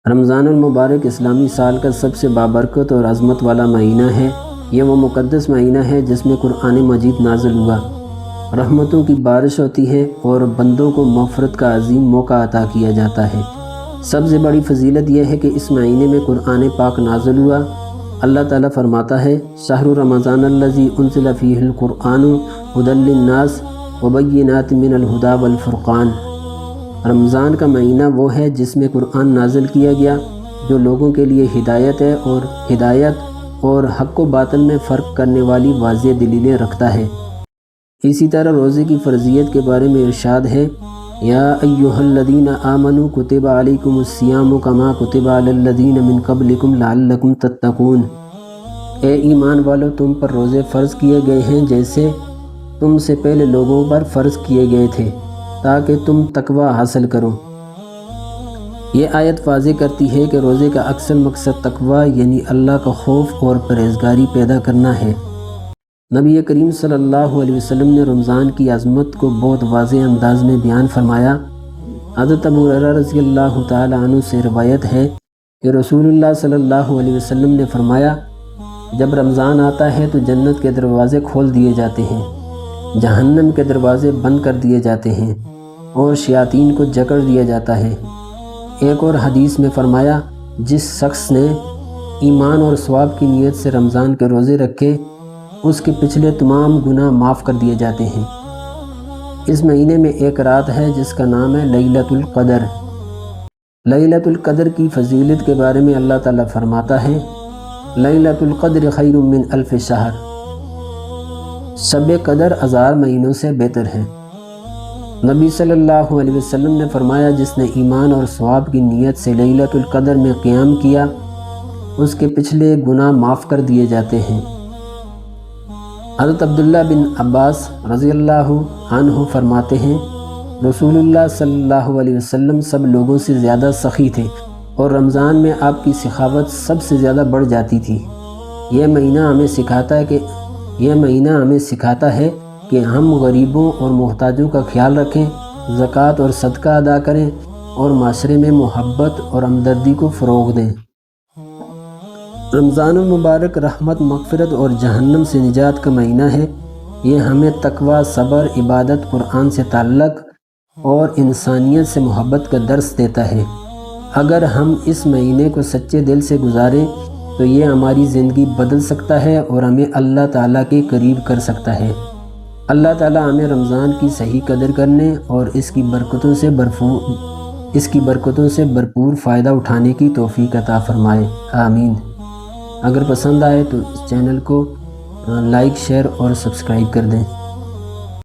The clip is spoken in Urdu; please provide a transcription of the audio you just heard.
رمضان المبارک اسلامی سال کا سب سے بابرکت اور عظمت والا مہینہ ہے۔ یہ وہ مقدس مہینہ ہے جس میں قرآن مجید نازل ہوا، رحمتوں کی بارش ہوتی ہے اور بندوں کو مغفرت کا عظیم موقع عطا کیا جاتا ہے۔ سب سے بڑی فضیلت یہ ہے کہ اس مہینے میں قرآن پاک نازل ہوا۔ اللہ تعالیٰ فرماتا ہے شہر رمضان الذی انزل فیہ القرآن ھدی للناس وبینات من الھدی والفرقان۔ رمضان کا مہینہ وہ ہے جس میں قرآن نازل کیا گیا جو لوگوں کے لیے ہدایت اور حق و باطل میں فرق کرنے والی واضح دلیلیں رکھتا ہے۔ اسی طرح روزے کی فرضیت کے بارے میں ارشاد ہے یا ایھا الذین آمنوا کتب علیکم الصیام کما کتب علی الذین من قبلکم لعلکم تتقون۔ اے ایمان والو، تم پر روزے فرض کیے گئے ہیں جیسے تم سے پہلے لوگوں پر فرض کیے گئے تھے تاکہ تم تقوی حاصل کرو۔ یہ آیت واضح کرتی ہے کہ روزے کا اصل مقصد تقوی یعنی اللہ کا خوف اور پرہیزگاری پیدا کرنا ہے۔ نبی کریم صلی اللہ علیہ وسلم نے رمضان کی عظمت کو بہت واضح انداز میں بیان فرمایا۔ حضرت ابو ہریرہ رضی اللہ تعالی عنہ سے روایت ہے کہ رسول اللہ صلی اللہ علیہ وسلم نے فرمایا جب رمضان آتا ہے تو جنت کے دروازے کھول دیے جاتے ہیں، جہنم کے دروازے بند کر دیے جاتے ہیں اور شیاطین کو جکڑ دیا جاتا ہے۔ ایک اور حدیث میں فرمایا جس شخص نے ایمان اور ثواب کی نیت سے رمضان کے روزے رکھے اس کے پچھلے تمام گناہ معاف کر دیے جاتے ہیں۔ اس مہینے میں ایک رات ہے جس کا نام ہے لیلۃ القدر۔ لیلۃ القدر کی فضیلت کے بارے میں اللہ تعالیٰ فرماتا ہے لیلۃ القدر خیر من الف شہر۔ شب قدر 1000 مہینوں سے بہتر ہے۔ نبی صلی اللہ علیہ وسلم نے فرمایا جس نے ایمان اور ثواب کی نیت سے لیلۃ القدر میں قیام کیا اس کے پچھلے گناہ معاف کر دیے جاتے ہیں۔ حضرت عبداللہ بن عباس رضی اللہ عنہ فرماتے ہیں رسول اللہ صلی اللہ علیہ وسلم سب لوگوں سے زیادہ سخی تھے اور رمضان میں آپ کی سخاوت سب سے زیادہ بڑھ جاتی تھی۔ یہ مہینہ ہمیں سکھاتا ہے کہ ہم غریبوں اور محتاجوں کا خیال رکھیں، زکوٰۃ اور صدقہ ادا کریں اور معاشرے میں محبت اور ہمدردی کو فروغ دیں۔ رمضان المبارک رحمت، مغفرت اور جہنم سے نجات کا مہینہ ہے۔ یہ ہمیں تقوی، صبر، عبادت، قرآن سے تعلق اور انسانیت سے محبت کا درس دیتا ہے۔ اگر ہم اس مہینے کو سچے دل سے گزاریں تو یہ ہماری زندگی بدل سکتا ہے اور ہمیں اللہ تعالیٰ کے قریب کر سکتا ہے۔ اللہ تعالیٰ ہمیں رمضان کی صحیح قدر کرنے اور اس کی برکتوں سے بھرپور فائدہ اٹھانے کی توفیق عطا فرمائے، آمین۔ اگر پسند آئے تو اس چینل کو لائک، شیئر اور سبسکرائب کر دیں۔